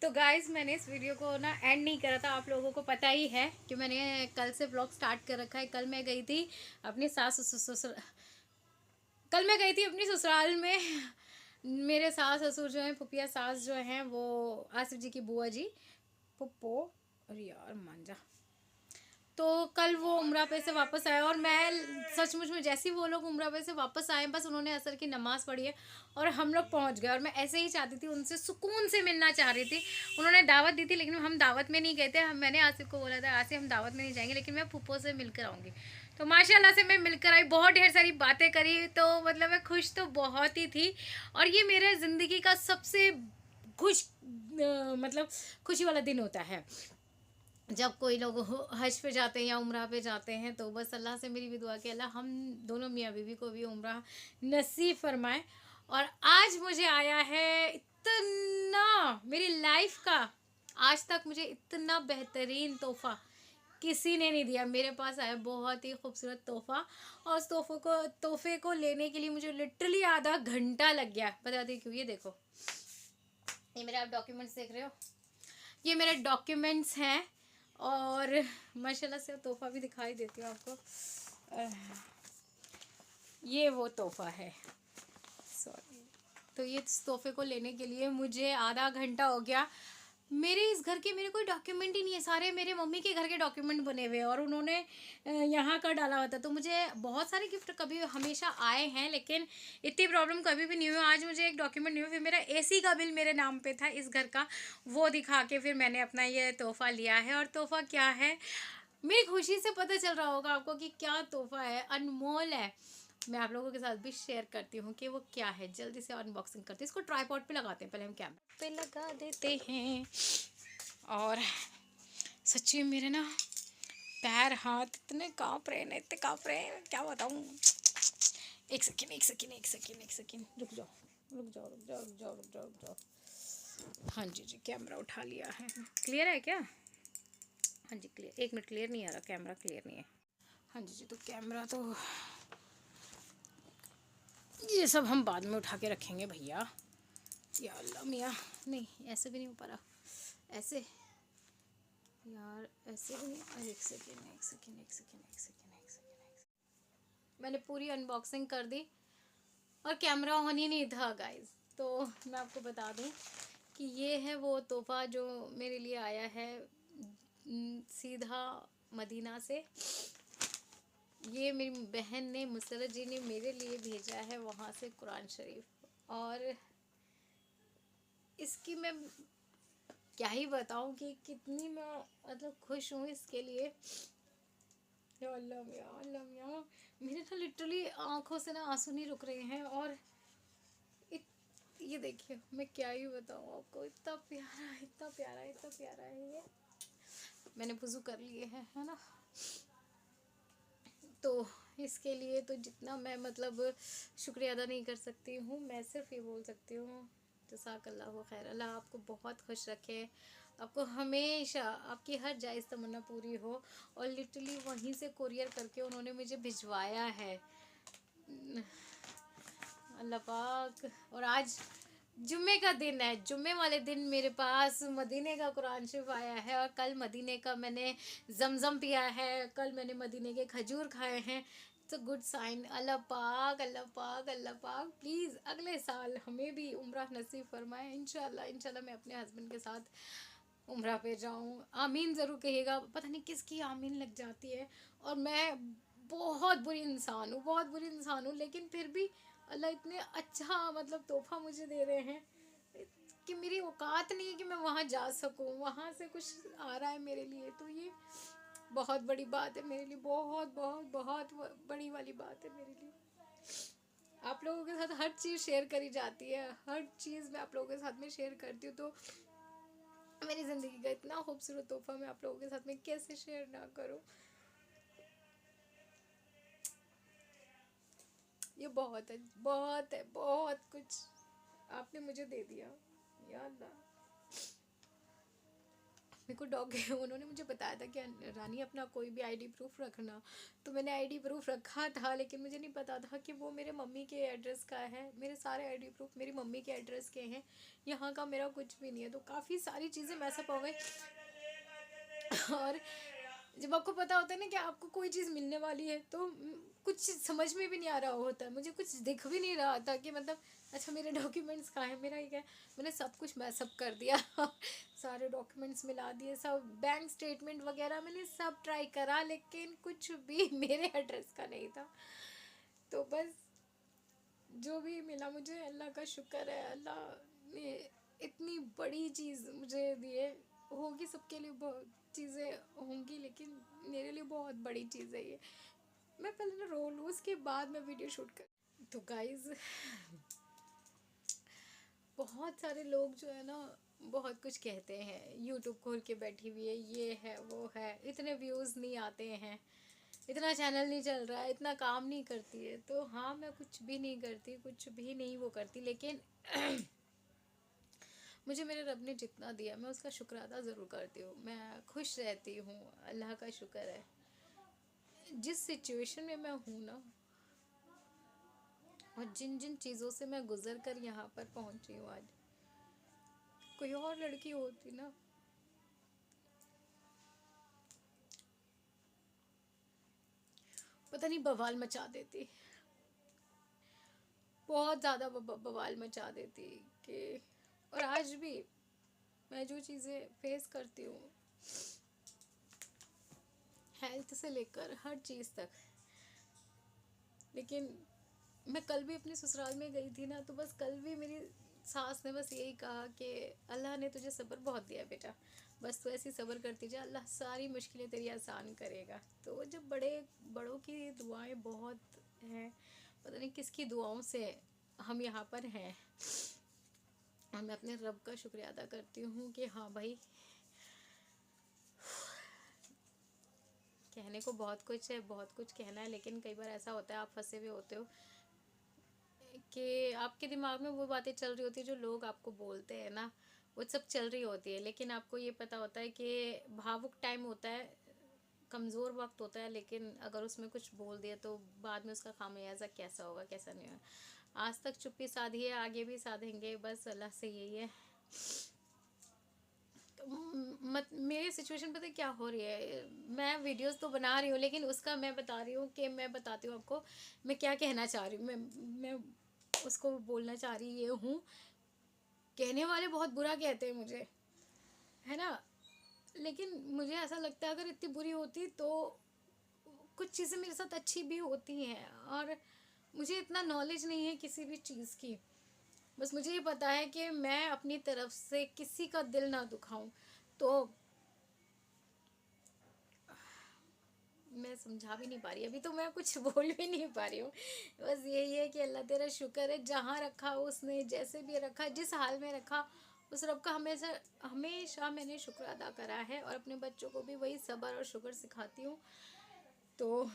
तो गाइस मैंने इस वीडियो को ना एंड नहीं करा था। आप लोगों को पता ही है कि मैंने कल से व्लॉग स्टार्ट कर रखा है। कल मैं गई थी अपनी ससुर कल मैं गई थी अपनी ससुराल में। मेरे सास ससुर जो हैं, फुफिया सास जो हैं, वो आसिफ जी की बुआ जी, पुप्पो। अरे यार मान जा। तो कल वो उम्रा पे से वापस आए और मैं सचमुच में जैसे ही वो लोग उम्रा पे से वापस आए, बस उन्होंने असर की नमाज़ पढ़ी है और हम लोग पहुंच गए। और मैं ऐसे ही चाहती थी, उनसे सुकून से मिलना चाह रही थी। उन्होंने दावत दी थी लेकिन हम दावत में नहीं गए थे। मैंने आसिफ को बोला था, आसिफ हम दावत में नहीं जाएंगे लेकिन मैं फूफो से मिलकर आऊँगी। तो माशाल्लाह से मैं मिलकर आई, बहुत ढेर सारी बातें करी। तो मतलब मैं खुश तो बहुत ही थी। और ये मेरे ज़िंदगी का सबसे खुश मतलब खुशी वाला दिन होता है जब कोई लोग हज पे जाते हैं या उम्रा पे जाते हैं। तो बस अल्लाह से मेरी भी दुआ कि अल्लाह हम दोनों मियाँ बीवी को भी उम्रा नसीब फरमाए। और आज मुझे आया है इतना, मेरी लाइफ का आज तक मुझे इतना बेहतरीन तोहफ़ा किसी ने नहीं दिया। मेरे पास आया बहुत ही खूबसूरत तोहफ़ा। और उस तोहफे को लेने के लिए मुझे लिटरली आधा घंटा लग गया। बता दी क्यों? ये देखो, ये मेरे आप डॉक्यूमेंट्स देख रहे हो, ये मेरे डॉक्यूमेंट्स हैं। और माशाल्लाह से तोहफ़ा भी दिखाई देती हूँ आपको। ये वो तोहफ़ा है, सॉरी। तो ये इस तोहफे को लेने के लिए मुझे आधा घंटा हो गया। मेरे इस घर के मेरे कोई डॉक्यूमेंट ही नहीं है, सारे मेरे मम्मी के घर के डॉक्यूमेंट बने हुए हैं और उन्होंने यहाँ का डाला हुआ था। तो मुझे बहुत सारे गिफ्ट कभी हमेशा आए हैं लेकिन इतनी प्रॉब्लम कभी भी नहीं हुई। आज मुझे एक डॉक्यूमेंट नहीं हुआ। फिर मेरा एसी का बिल मेरे नाम पे था इस घर का, वो दिखा के फिर मैंने अपना ये तोहफ़ा लिया है। और तोहफ़ा क्या है, मेरी खुशी से पता चल रहा होगा आपको कि क्या तोहफ़ा है, अनमोल है। मैं आप लोगों के साथ भी शेयर करती हूँ कि वो क्या है। जल्दी से अनबॉक्सिंग करते हैं। इसको ट्राईपॉड पे लगाते हैं, पहले हम कैमरा पे लगा देते हैं। और सच्ची में मेरे ना पैर हाथ इतने काँप रहे हैं ना, इतने काँप रहे हैं, क्या बताऊँ। एक सेकेंड एक सेकेंड एक सेकेंड एक सेकेंड, रुक जाओ रुक जाओ रुक जाओ रुक जाओ रुक जाओ रुक जाओ। हाँ जी जी, कैमरा उठा लिया है। क्लियर है क्या? हाँ जी क्लियर। एक मिनट, क्लियर नहीं आ रहा, कैमरा क्लियर नहीं है। हाँ जी जी, तो कैमरा तो ये सब हम बाद में उठा के रखेंगे भैया। या अल्लाह मियाँ, नहीं ऐसे भी नहीं हो पा रहा, ऐसे यार, ऐसे भी नहीं। एक सेकेंड एक सेकेंड एक सेकेंड एक सेकेंड एक सेकेंड। मैंने पूरी अनबॉक्सिंग कर दी और कैमरा ऑन ही नहीं था गाइस। तो मैं आपको बता दूं कि ये है वो तोहफ़ा जो मेरे लिए आया है सीधा मदीना से। ये मेरी बहन ने, मुसरत जी ने मेरे लिए भेजा है वहाँ से कुरान शरीफ। और इसकी मैं क्या ही बताऊँ कि कितनी मैं मतलब खुश हूँ इसके लिए। या अल्लाह मियाँ, अल्लाह मियाँ, मेरे ना लिटरली आँखों से ना आंसू नहीं रुक रहे हैं। और ये देखिए, मैं क्या ही बताऊँ आपको, इतना प्यारा इतना प्यारा इतना प्यारा है ये। मैंने वज़ू कर लिए है ना। तो इसके लिए तो जितना मैं मतलब शुक्रिया अदा नहीं कर सकती हूँ। मैं सिर्फ ये बोल सकती हूँ जज़ाकल्लाहु खैर। अल्लाह आपको बहुत खुश रखे, आपको हमेशा आपकी हर जायज़ तमन्ना पूरी हो। और लिटरली वहीं से कुरियर करके उन्होंने मुझे भिजवाया है, अल्लाह पाक। और आज जुम्मे का दिन है, जुम्मे वाले दिन मेरे पास मदीने का कुरान शरीफ आया है। और कल मदीने का मैंने जमज़म पिया है, कल मैंने मदीने के खजूर खाए हैं। तो गुड साइन। अल्लाह पाक अल्लाह पाक अल्लाह पाक प्लीज़ अगले साल हमें भी उम्रा नसीब फरमाए। इंशाल्लाह इंशाल्लाह मैं अपने हस्बैंड के साथ उम्रा पे जाऊँ। आमीन ज़रूर कहिएगा। पता नहीं किसकी आमीन लग जाती है। और मैं बहुत बुरी इंसान हूँ, बहुत बुरी इंसान हूँ, लेकिन फिर भी अल्लाह इतने अच्छा मतलब तोहफ़ा मुझे दे रहे हैं कि मेरी औकात नहीं है कि मैं वहाँ जा सकूँ। वहाँ से कुछ आ रहा है मेरे लिए, तो ये बहुत बड़ी बात है मेरे लिए, बहुत बहुत बहुत बड़ी वाली बात है मेरे लिए। आप लोगों के साथ हर चीज़ शेयर करी जाती है, हर चीज़ मैं आप लोगों के साथ में शेयर करती हूँ। तो मेरी ज़िंदगी का इतना खूबसूरत तोहफ़ा मैं आप लोगों के साथ में कैसे शेयर ना करूँ। ये बहुत है, बहुत है, बहुत कुछ आपने मुझे दे दिया। या अल्लाह, मैं को उन्होंने मुझे बताया था कि रानी अपना कोई भी आईडी प्रूफ रखना, तो मैंने आईडी प्रूफ रखा था, लेकिन मुझे नहीं पता था कि वो मेरे मम्मी के एड्रेस का है। मेरे सारे आईडी प्रूफ मेरी मम्मी के एड्रेस के हैं, यहाँ का मेरा कुछ भी नहीं है। तो काफ़ी सारी चीज़ें मैसअप हो गई। और जब आपको पता होता है ना कि आपको कोई चीज़ मिलने वाली है, तो कुछ समझ में भी नहीं आ रहा होता है। मुझे कुछ दिख भी नहीं रहा था कि मतलब अच्छा मेरे डॉक्यूमेंट्स कहाँ है, मेरा ये क्या है। मैंने सब कुछ मैसअप कर दिया सारे डॉक्यूमेंट्स मिला दिए, सब बैंक स्टेटमेंट वगैरह मैंने सब ट्राई करा, लेकिन कुछ भी मेरे एड्रेस का नहीं था। तो बस जो भी मिला मुझे अल्लाह का शुक्र है। अल्लाह ने इतनी बड़ी चीज़ मुझे दी है। होगी सबके लिए बहुत चीज़ें होंगी, लेकिन मेरे लिए बहुत बड़ी चीज़ है ये। मैं पहले ना रो लूँ, उसके बाद मैं वीडियो शूट कर। तो गाइज़ बहुत सारे लोग जो है ना बहुत कुछ कहते हैं, यूट्यूब खोल के बैठी हुई है, ये है वो है, इतने व्यूज़ नहीं आते हैं, इतना चैनल नहीं चल रहा है, इतना काम नहीं करती है। तो हाँ, मैं कुछ भी नहीं करती, कुछ भी नहीं वो करती, लेकिन मुझे मेरे रब ने जितना दिया मैं उसका शुक्र अदा ज़रूर करती हूँ। मैं खुश रहती हूँ, अल्लाह का शुक्र है। जिस सिचुएशन में मैं हूँ ना, और जिन जिन चीज़ों से मैं गुज़र कर यहाँ पर पहुँची हूँ आज, कोई और लड़की होती ना, पता नहीं बवाल मचा देती, बहुत ज़्यादा बवाल मचा देती कि। और आज भी मैं जो चीज़ें फेस करती हूँ, हेल्थ से लेकर हर चीज़ तक, लेकिन मैं कल भी अपने ससुराल में गई थी ना, तो बस कल भी मेरी सास ने बस यही कहा कि अल्लाह ने तुझे सब्र बहुत दिया बेटा, बस तू ऐसी सब्र करती जा, अल्लाह सारी मुश्किलें तेरी आसान करेगा। तो जब बड़ों की दुआएं बहुत हैं, पता नहीं किसकी दुआओं से हम यहाँ पर हैं, और मैं अपने रब का शुक्रिया अदा करती हूँ कि हाँ भाई, कहने को बहुत कुछ है, बहुत कुछ कहना है, लेकिन कई बार ऐसा होता है आप फंसे हुए होते हो कि आपके दिमाग में वो बातें चल रही होती है जो लोग आपको बोलते हैं ना, वो सब चल रही होती है, लेकिन आपको ये पता होता है कि भावुक टाइम होता है, कमज़ोर वक्त होता है, लेकिन अगर उसमें कुछ बोल दिया तो बाद में उसका खामियाजा कैसा होगा कैसा नहीं होगा। आज तक चुप्पी साधी है, आगे भी साधेंगे, बस अल्लाह से यही है। मत मेरी सिचुएशन पता है क्या हो रही है, मैं वीडियोस तो बना रही हूँ, लेकिन उसका मैं बता रही हूँ कि मैं बताती हूँ आपको मैं क्या कहना चाह रही हूँ। मैं उसको बोलना चाह रही ये हूँ, कहने वाले बहुत बुरा कहते हैं मुझे, है ना, लेकिन मुझे ऐसा लगता है अगर इतनी बुरी होती तो कुछ चीज़ें मेरे साथ अच्छी भी होती हैं। और मुझे इतना नॉलेज नहीं है किसी भी चीज़ की, बस मुझे ये पता है कि मैं अपनी तरफ से किसी का दिल ना दुखाऊं। तो मैं समझा भी नहीं पा रही, अभी तो मैं कुछ बोल भी नहीं पा रही हूँ। बस यही है कि अल्लाह तेरा शुक्र है, जहाँ रखा उसने, जैसे भी रखा, जिस हाल में रखा, उस रब का हमेशा हमेशा मैंने शुक्र अदा करा है, और अपने बच्चों को भी वही सब्र और शुक्र सिखाती हूँ। तो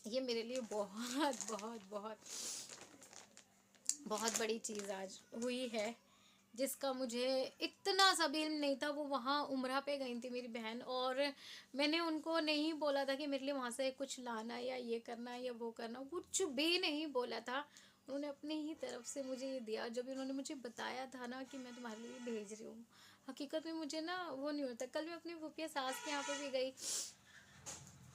ये मेरे लिए बहुत बहुत बहुत बहुत बड़ी चीज़ आज हुई है, जिसका मुझे इतना सा भी इल्म नहीं था। वो वहाँ उम्रा पे गई थी मेरी बहन, और मैंने उनको नहीं बोला था कि मेरे लिए वहाँ से कुछ लाना या ये करना या वो करना, कुछ भी नहीं बोला था। उन्होंने अपनी ही तरफ से मुझे ये दिया। जब उन्होंने मुझे बताया था ना कि मैं तुम्हारे लिए भेज रही हूँ, हकीकत में मुझे ना वो नहीं होता। कल मैं अपनी फूफिया सास के यहाँ पे भी गई,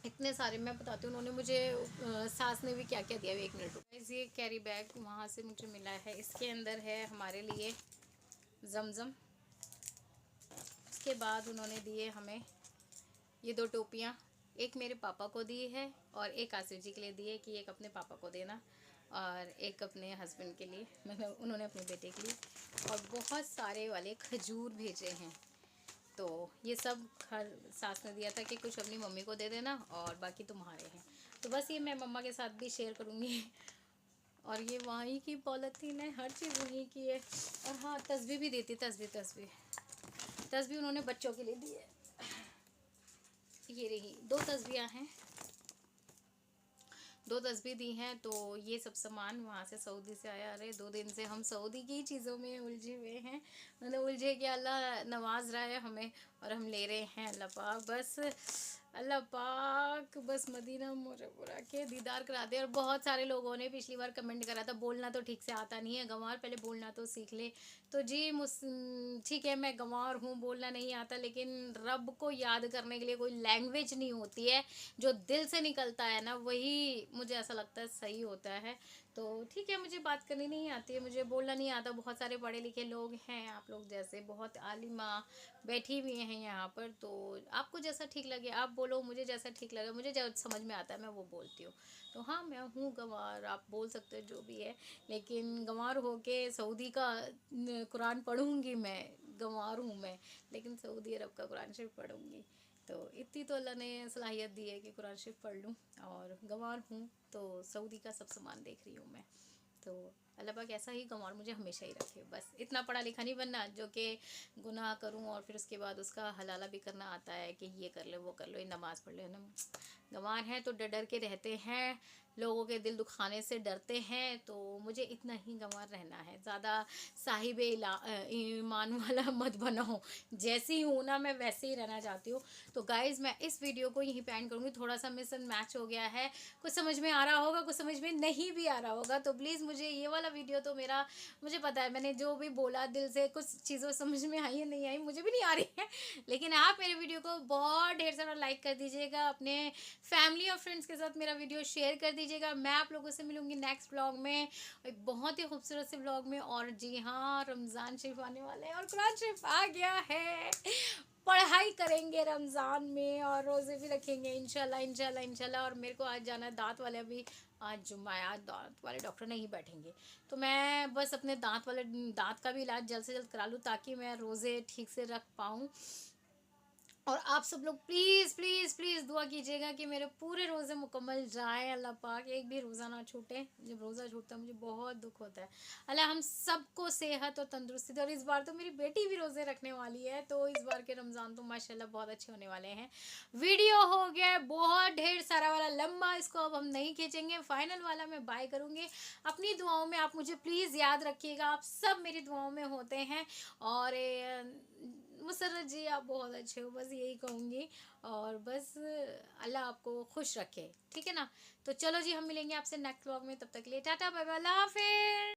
इतने सारे मैं बताती हूँ उन्होंने मुझे सास ने भी क्या क्या दिया। 1 मिनट रुको। ये कैरी बैग वहाँ से मुझे मिला है, इसके अंदर है हमारे लिए जमज़म। उसके बाद उन्होंने दिए हमें ये 2 टोपियाँ, एक मेरे पापा को दी है और एक आसिफ जी के लिए दी है कि एक अपने पापा को देना और एक अपने हस्बैंड के लिए, मतलब उन्होंने अपने बेटे के लिए। और बहुत सारे वाले खजूर भेजे हैं। तो ये सब सास ने दिया था कि कुछ अपनी मम्मी को दे देना और बाकी तुम्हारे हैं। तो बस ये मैं मम्मा के साथ भी शेयर करूँगी। और ये वहीं की पॉलिथीन है, हर चीज़ वहीं की है। और हाँ, तस्बीह भी देती, तस्बीह उन्होंने बच्चों के लिए दी है। ये रही 2 तस्बीहें हैं, 2 तस्बीह दी हैं, तो ये सब सामान वहाँ से सऊदी से आया। अरे 2 दिन से हम सऊदी की चीज़ों में उलझे हुए हैं, मतलब उलझे कि अल्लाह नवाज रहा है हमें और हम ले रहे हैं। अल्लाह पाक बस, अल्लाह पाक बस मदीना मुनव्वरा के दीदार करा दे। और बहुत सारे लोगों ने पिछली बार कमेंट करा था, बोलना तो ठीक से आता नहीं है गंवार, पहले बोलना तो सीख ले। तो जी ठीक है, मैं गंवार हूँ, बोलना नहीं आता, लेकिन रब को याद करने के लिए कोई लैंग्वेज नहीं होती है। जो दिल से निकलता है ना, वही मुझे ऐसा लगता है सही होता है। तो ठीक है, मुझे बात करनी नहीं आती है, मुझे बोलना नहीं आता। बहुत सारे पढ़े लिखे लोग हैं, आप लोग जैसे बहुत आलिमा बैठी हुई हैं यहाँ पर, तो आपको जैसा ठीक लगे आप बोलो, मुझे जैसा ठीक लगे, मुझे जो समझ में आता है मैं वो बोलती हूँ। तो हाँ, मैं हूँ गंवार, आप बोल सकते हो जो भी है, लेकिन गंवार होके सऊदी का कुरान पढ़ूंगी मैं। गंवार हूँ मैं, लेकिन सऊदी अरब का कुरान शरीफ पढ़ूंगी। तो इतनी तो अल्लाह ने सलाहियत दी है कि कुरान शरीफ पढ़ लूँ। और गंवार हूँ तो सऊदी का सब सामान देख रही हूँ मैं। तो अल्लाह पाक ऐसा ही गंवार मुझे हमेशा ही रखे। बस इतना पढ़ा लिखा नहीं बनना जो कि गुनाह करूं और फिर उसके बाद उसका हलाला भी करना आता है कि ये कर ले वो कर लो, ये नमाज़ पढ़ ले ना। गंवार हैं तो डर डर के रहते हैं, लोगों के दिल दुखाने से डरते हैं। तो मुझे इतना ही गंवार रहना है, ज़्यादा साहिब ईमान वाला मत बनाओ। जैसी हूँ ना मैं वैसे ही रहना चाहती हूँ। तो गाइज़ मैं इस वीडियो को यहीं पे एंड करूँगी। थोड़ा सा मिस मैच हो गया है, कुछ समझ में आ रहा होगा, कुछ समझ में नहीं भी आ रहा होगा, तो प्लीज़ मुझे ये वाला वीडियो तो मेरा, मुझे पता है मैंने जो भी बोला दिल से, कुछ चीज़ों समझ में आई है नहीं आई मुझे भी नहीं आ रही है, लेकिन आप मेरे वीडियो को बहुत ढेर सारा लाइक कर दीजिएगा, अपने फैमिली और फ्रेंड्स के साथ मेरा वीडियो शेयर कर दीजिएगा। मैं आप लोगों से मिलूंगी नेक्स्ट व्लॉग में, एक बहुत ही खूबसूरत से व्लॉग में। और जी हाँ, रमज़ान शरीफ आने वाले हैं और कुरान शरीफ आ गया है, पढ़ाई करेंगे रमज़ान में और रोज़े भी रखेंगे इंशाल्लाह इंशाल्लाह इंशाल्लाह। और मेरे को आज जाना है दांत वाले, अभी आज जुम्मा है, आज दांत वाले डॉक्टर नहीं बैठेंगे, तो मैं बस अपने दांत का भी इलाज जल्द से जल्द करा लूँ ताकि मैं रोज़े ठीक से रख पाऊँ। और आप सब लोग प्लीज़ प्लीज़ प्लीज़ दुआ कीजिएगा कि मेरे पूरे रोज़े मुकम्मल जाए, अल्लाह पाक एक भी रोज़ा ना छूटे। जब रोज़ा छूटता है मुझे बहुत दुख होता है। अल्लाह हम सबको सेहत और तंदुरुस्ती दे। और इस बार तो मेरी बेटी भी रोज़े रखने वाली है, तो इस बार के रमज़ान तो माशाल्लाह बहुत अच्छे होने वाले हैं। वीडियो हो गया है बहुत ढेर सारा वाला लंबा, इसको अब हम नहीं खींचेंगे, फाइनल वाला मैं बाय करूँगी। अपनी दुआओं में आप मुझे प्लीज़ याद रखिएगा, आप सब मेरी दुआओं में होते हैं। और मुसर्रत जी आप बहुत अच्छे हो, बस यही कहूँगी। और बस अल्लाह आपको खुश रखे, ठीक है ना। तो चलो जी, हम मिलेंगे आपसे नेक्स्ट व्लॉग में, तब तक के लिए टाटा बाय बाय, अल्लाह हाफिज़।